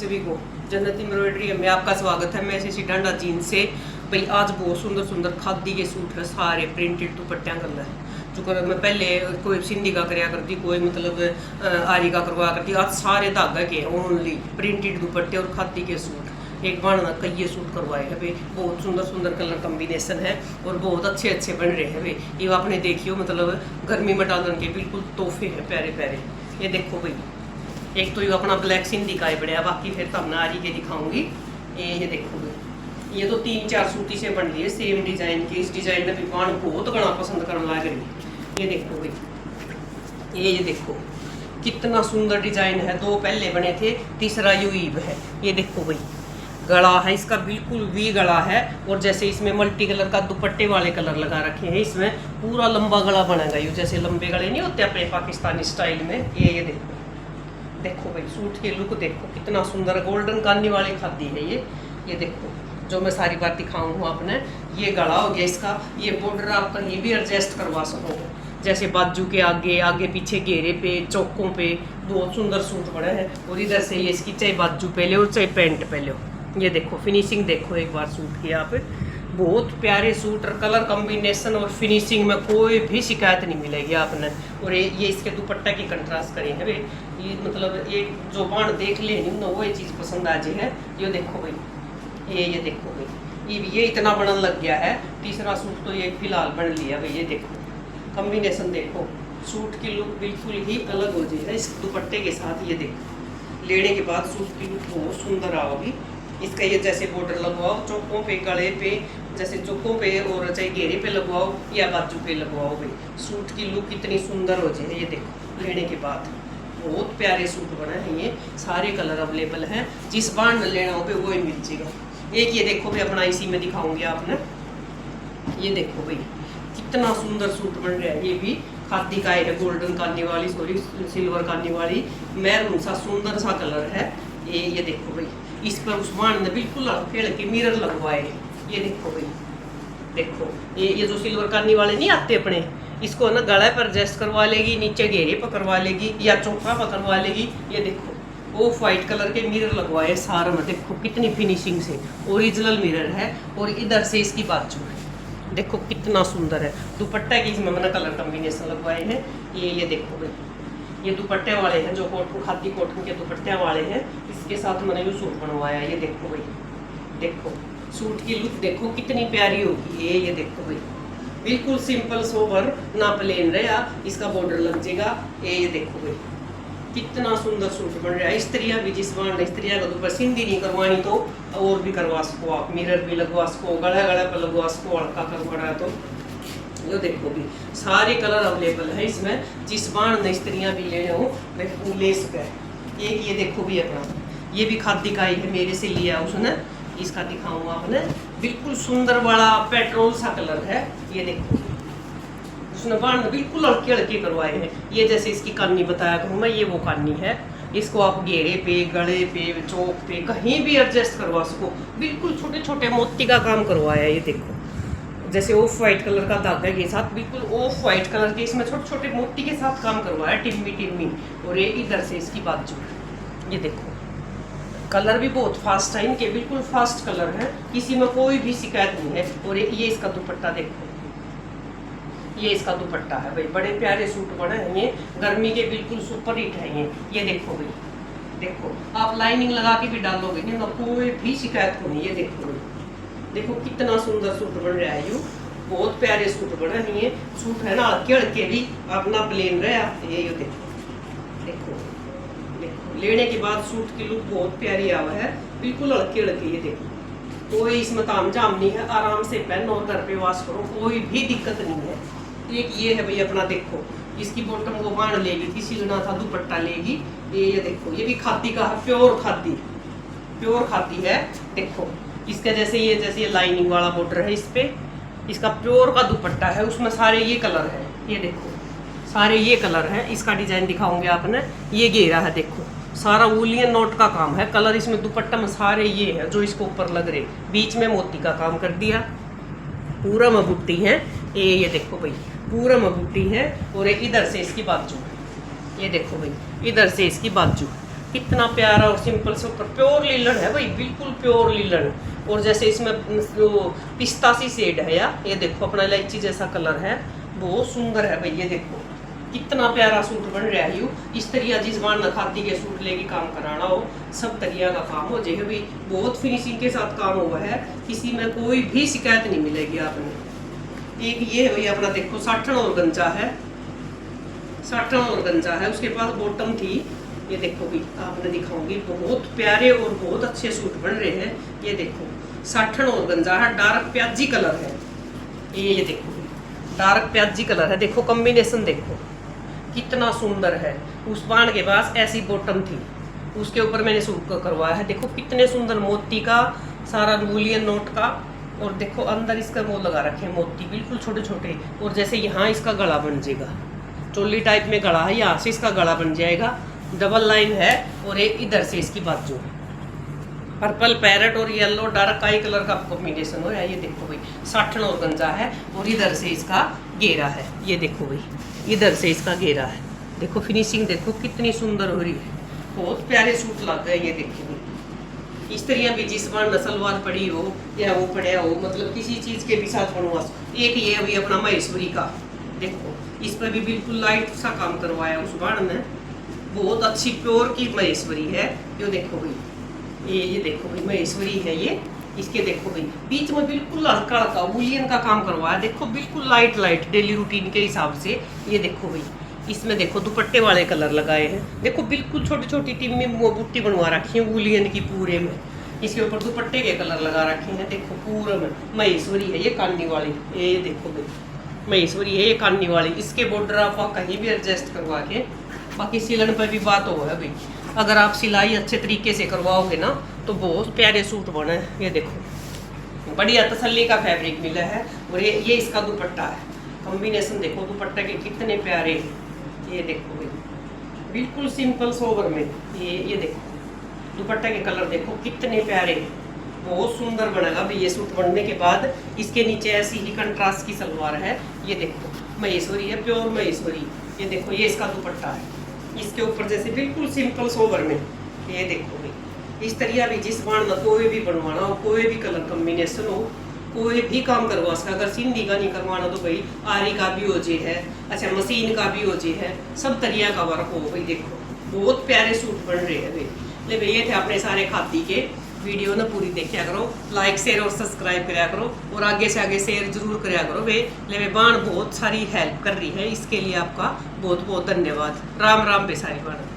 सभी को जन्नत एम्ब्रॉयडरी में आपका स्वागत है। मैं शशि डांडा जींस से भाई आज बहुत सुंदर सुंदर खादी के सूट है, सारे प्रिंटेड दुपट्टियाँ कलर है। जो कर मैं पहले कोई सिंधी का कराया करती, कोई मतलब आरी का करवाया करती, आज सारे धागा के ओनली प्रिंटेड दुपट्टे और खादी के सूट। एक बार ना कई सूट करवाए हैं भाई, बहुत सुंदर सुंदर कलर कम्बिनेशन है और बहुत अच्छे अच्छे बन रहे हैं भाई। ये आपने देखियो मतलब गर्मी में डालने के बिल्कुल तोहफे हैं प्यारे प्यारे। ये देखो भाई, एक तो ये अपना ब्लैक सिंधी का ही बढ़िया, बाकी फिर तो हमने आरी के दिखाऊंगी। ये देखो भाई, ये तो 3-4 सूती से बन लिए सेम डिजाइन के। इस डिजाइन में भी पान बहुत घना पसंद करने लग रही। ये देखो भाई, ये देखो कितना सुंदर डिजाइन है। 2 पहले बने थे, तीसरा यूईब है। ये देखो भाई, गला है इसका बिल्कुल वी गला है और जैसे इसमें मल्टी कलर का दुपट्टे वाले कलर लगा रखे हैं। इसमें पूरा लंबा गला बनेगा, ये जैसे लंबे गले नहीं होते अपने पाकिस्तानी स्टाइल में। ये देखो देखो भाई, सूट के लुक देखो कितना सुंदर गोल्डन कानी वाली खादी है ये देखो, जो मैं सारी बात दिखाऊंगा आपने। ये गला हो गया इसका, ये बॉर्डर आप कहीं भी एडजस्ट करवा सको, जैसे बाजू के आगे आगे पीछे घेरे पे चौकों पे बहुत सुंदर सूट बना है। और इधर से ये इसकी चाहे बाजू पहले हो चाहे पैंट पहले हो। ये देखो फिनिशिंग देखो एक बार सूट की, आप बहुत प्यारे सूट और कलर कॉम्बिनेशन और फिनिशिंग में कोई भी शिकायत नहीं मिलेगी आपने। और ये इसके दुपट्टा की कंट्रास्ट करी है भाई, ये मतलब ये जो बाण देख ले नहीं ना वो ये चीज़ पसंद आ जाए है। ये देखो भाई, ये देखो भाई, ये इतना बनने लग गया है। तीसरा सूट तो ये फिलहाल बन लिया भाई। ये देखो कॉम्बिनेशन देखो, सूट की लुक बिल्कुल ही अलग हो जाएगा इस दुपट्टे के साथ। ये देखो लेने के बाद सूट की लुक बहुत सुंदर आओगी। इसका ये जैसे बॉर्डर लगवाओ चौकों पे गले पे, जैसे चौकों पे और चाहे घेरे पे लगवाओ या बाजू पे लगवाओ भाई, सूट की लुक इतनी सुंदर हो जाए। ये देखो लेने के बाद बहुत प्यारे सूट बने हैं। ये सारे कलर अवेलेबल हैं, जिस बार न लेना हो पे वो ही मिल जाएगा। एक ये देखो भाई, अपना इसी में दिखाऊंगी आपने। ये देखो भाई कितना सुंदर सूट बन रहा है। ये भी खादी का है, गोल्डन कानी वाली सॉरी सिल्वर कानी वाली मैरून सा सुंदर सा कलर है। ये देखो भाई, इस पर उस्मान ने बिल्कुल खेल के मिरर लगवाए। ये देखो भाई, देखो ये जो सिल्वर कानी वाले नहीं आते अपने, इसको ना गला पर एडजस्ट करवा लेगी, नीचे घेरे पर करवा लेगी या चौका पर करवा लेगी। ये देखो ऑफ वाइट कलर के मिरर लगवाए सारे में, देखो कितनी फिनिशिंग से ओरिजिनल मिरर है। और इधर से इसकी बाजू है, देखो कितना सुंदर है। दुपट्टा की इसमें मैंने कलर कॉम्बिनेशन लगवाए हैं। ये देखो भाई, ये दुपट्टे वाले हैं जो कॉटन खादी कॉटन के दुपट्टे वाले हैं, इसके साथ मैंने ये सूट बनवाया। ये देखो भाई, देखो सूट की लुक देखो कितनी प्यारी होगी। ये देखो भाई, बिल्कुल सिंपल सोबर ना प्लेन रहा, इसका बॉर्डर लग जाएगा। ये देखो भाई कितना सुंदर सूट बन रहा है। स्त्रियाँ भी जिस बार स्त्रियाँ का दुपट्टा सिंधी नहीं करवानी तो और भी करवा सको आप, मिरर भी लगवा सको, गला गला पर लगवा सको, हल्का करवाना है तो। ये देखो भी सारे कलर अवेलेबल है इसमें, जिस बार न स्त्रियाँ भी लेने हो वे ले सके। एक ये देखो भी अपना, ये भी खादी का ही है, मेरे से लिया उसने, इसका दिखाऊंगा आपने। बिल्कुल सुंदर वाला पेट्रोल सा कलर है। ये देखो उसने बाण बिल्कुल हल्के हल्के करवाए हैं। ये जैसे इसकी कानी बताया करूँ मैं, ये वो कानी है। इसको आप घेरे पे गले पे चौक पे कहीं भी एडजस्ट करवा सको, बिल्कुल छोटे छोटे मोती का काम करवाया है। ये देखो जैसे ऑफ वाइट कलर का धागा के साथ बिल्कुल ऑफ वाइट कलर के इसमें छोटे छोटे मोती के साथ काम करवाया, टिम्मी टिम्मी। और ये इधर से इसकी बाजू, ये देखो कलर भी बहुत फास्ट है इनके, बिल्कुल फास्ट कलर है, किसी में कोई भी शिकायत नहीं है। और ये इसका दुपट्टा देखो, ये इसका दुपट्टा है भाई, बड़े प्यारे सूट बने हैं ये, गर्मी के बिल्कुल सुपर हिट है ये देखो भाई, देखो आप लाइनिंग लगा के भी डालोगे नहीं ना कोई भी शिकायत को नहीं। ये देखो भाई, देखो कितना सुंदर सूट बन रहा है। यू बहुत प्यारे सूट बने हैं ये, सूट है ना हल्के हल्के भी, अपना प्लेन रहा। ये देखो देखो देखो लेने के बाद सूट की लुक बहुत प्यारी आवा है, बिल्कुल हल्के हल्के। ये देखो कोई इसमें ताम जाम नहीं है, आराम से पहनो और घर पे वाश करो, कोई भी दिक्कत नहीं है। एक ये है भाई अपना, देखो इसकी बॉटम वो बाण लेगी थी, सिलना था दुपट्टा लेगी। ये देखो ये भी खादी का है, प्योर खादी है। देखो इसका जैसे ये लाइनिंग वाला बॉर्डर है, इस पे इसका प्योर का दुपट्टा है, उसमें सारे ये कलर है। ये देखो सारे ये कलर है, इसका डिजाइन दिखाऊंगे आपने। ये घेरा है, देखो सारा वूलियन नॉट का काम है, कलर इसमें दुपट्टा में सारे ये है जो इसको ऊपर लग रहे, बीच में मोती का काम कर दिया, पूरा में बुट्टी है। ये देखो भाई पूरा में बुट्टी है। और इधर से इसकी बाजू, ये देखो भाई इधर से इसकी बाजू, कितना प्यारा और सिंपल से ऊपर प्योर लीलन है भाई, बिल्कुल प्योर लीलन। और जैसे इसमें जो पिस्ता सी शेड है या ये देखो अपना इलायची जैसा कलर है, बहुत सुंदर है भाई। ये देखो कितना प्यारा सूट बन रहा है। यू इस तरिया जिस बार न खाती के सूट लेके काम कराना हो, सब तरिया का काम हो जाए भाई। बहुत फिनिशिंग के साथ काम हुआ है, किसी में कोई भी शिकायत नहीं मिलेगी आपने। एक ये है भाई अपना देखो साठन और गंजा है, साठन और गंजा है, उसके पास बॉटम थी। ये देखो भी आपने दिखाऊंगी, बहुत प्यारे और बहुत अच्छे सूट बन रहे हैं। ये देखो साठन और गंजा है, डार्क प्याजी कलर है ये देखो डार्क प्याजी कलर है। देखो कॉम्बिनेशन देखो कितना सुंदर है। उस बाण के पास ऐसी बॉटम थी, उसके ऊपर मैंने सूट करवाया है। देखो कितने सुंदर मोती का सारा बुलियन नोट का, और देखो अंदर इसका वो लगा रखे हैं मोती बिल्कुल छोटे छोटे। और जैसे यहाँ इसका गला बन जाएगा, चोली टाइप में गला है, यहाँ से इसका गला बन जाएगा, डबल लाइन है। और एक इधर से इसकी बाजू पर्पल पैरेट और येलो डार्क आई कलर का कॉम्बिनेशन हो रहा है। ये देखो भाई साठन और गंजा है, और इधर से इसका घेरा है। ये देखो भाई इधर से इसका घेरा है। देखो फिनिशिंग देखो कितनी सुंदर हो रही है, बहुत प्यारे सूट लग गए। ये देखो भाई इस तरह भी जिस बार सलवार पड़ी हो या वो पड़ा हो, मतलब किसी चीज़ के भी साथ बनवा। एक ये अभी अपना महेश्वरी का देखो, इस पर भी बिल्कुल लाइट सा काम करवाया उस बाण ने, बहुत अच्छी प्योर की महेश्वरी है। ये देखो भाई ये देखो भाई महेश्वरी है ये। इसके देखो भाई बीच में बिल्कुल हल्का हल्का वूलियन का काम करवाया, देखो बिल्कुल लाइट लाइट डेली रूटीन के हिसाब से। ये देखो भाई इसमें देखो दुपट्टे वाले कलर लगाए हैं, देखो बिल्कुल छोटी छोटी टीम में वो बुट्टी बनवा रखी है वूलियन की पूरे में। इसके ऊपर दुपट्टे के कलर लगा रखे हैं, देखो पूरा में महेश्वरी है ये कान्नी वाली। ये देखो भाई महेश्वरी है ये कान्नी वाली। इसके बॉर्डर आप कहीं भी एडजस्ट करवा के, बाकी सिलन पर भी बात हो है भाई, अगर आप सिलाई अच्छे तरीके से करवाओगे ना तो बहुत प्यारे सूट बने। ये देखो बढ़िया तसल्ली का फैब्रिक मिला है। और ये इसका दुपट्टा है, कॉम्बिनेशन देखो दुपट्टे के कितने प्यारे। ये देखो भाई बिल्कुल सिंपल सोबर में ये देखो दुपट्टे के कलर देखो कितने प्यारे, बहुत सुंदर बनेगा भाई ये सूट बनने के बाद। इसके नीचे ऐसी ही कंट्रास्ट की सलवार है। ये देखो महेश्वरी है, प्योर महेश्वरी। ये देखो ये इसका दुपट्टा है, इसके ऊपर जैसे बिल्कुल सिंपल सोबर में। ये देखो भाई इस तरह भी जिस बाण ना कोई भी बनवाना हो, कोई भी कलर कॉम्बिनेशन हो, कोई भी काम करवा सका। अगर सिंधी का नहीं करवाना तो भाई आरी का भी हो जे है, अच्छा मशीन का भी हो जे है, सब तरिया का वर्क हो भाई। देखो बहुत प्यारे सूट बन रहे हैं भाई। ले भाई ये थे अपने सारे खाती के वीडियो ना पूरी देखा करो, लाइक शेयर और सब्सक्राइब कराया करो, और आगे से आगे शेयर जरूर कराया करो वे। ले बाण बहुत सारी हेल्प कर रही है, इसके लिए आपका बहुत बहुत धन्यवाद। राम राम बेसारी बाण।